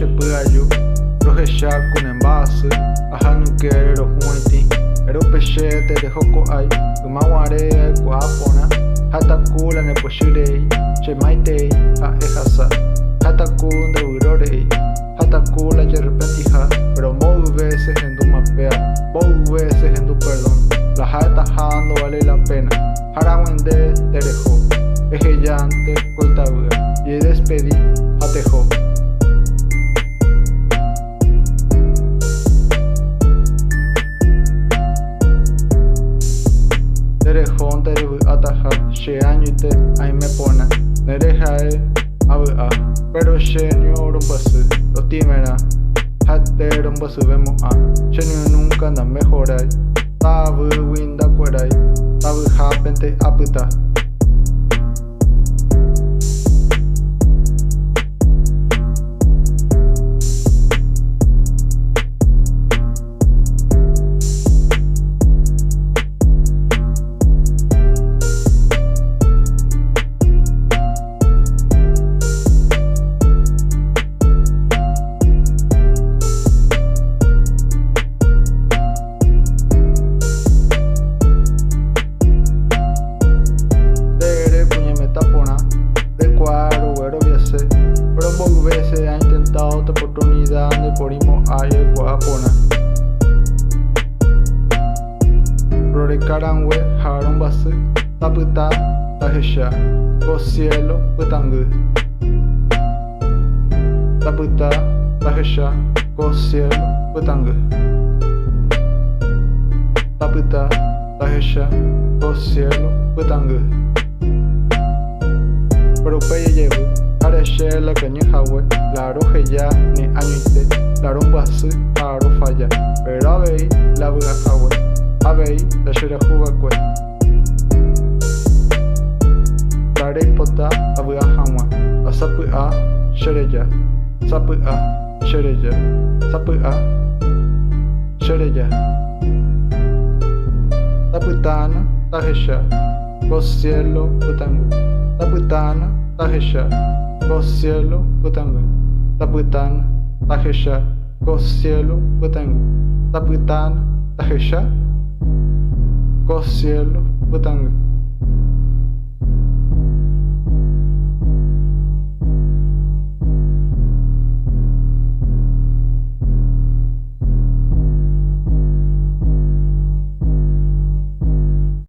chepuayu, rojecha con envase, ajanuquere rojuiti, eropechete de joco ay, umaguare guapona, hatakula neposhirei, chemaitei, a ejasa, hatakun de urorei, hatakula yerpentija, pero mou veces en tu mapea, mou veces en tu perdón, la jata jando vale la pena, harawende terejo, ejellante coitabuga, y despedí atejo. Terejón terebu ataja, she añite, ay me pona, nerejae, abua, pero she ni orumpasu, lo timera, hate rumbasu vemos a, she ni nunca anda mejorai, tabu winda cuerai, tabu hapente aputa. Pero pocas veces ha intentado otra oportunidad de porimo ay el guapona. Rorekaranwe haron basu, taputa, tajesha, go cielo, putangu. Taputa, tajesha, go cielo, putangu. Taputa, tajesha, go cielo, putangu. Pero peye llevo. Areshe la caña hawe, la roje ya ni añite, la rumba su aro falla, pero abei la buga hawe, abei la shera juga kwe. La repota abuga hawa, a sapu a shereja, sapu a shereja, sapu a shereja. Taputana, tajesha, go cielo, putangu, taputana, tajesha. Go cielo, putangu, taputan, tajesha, go cielo, putangu, taputan, tajesha, go cielo, putangu.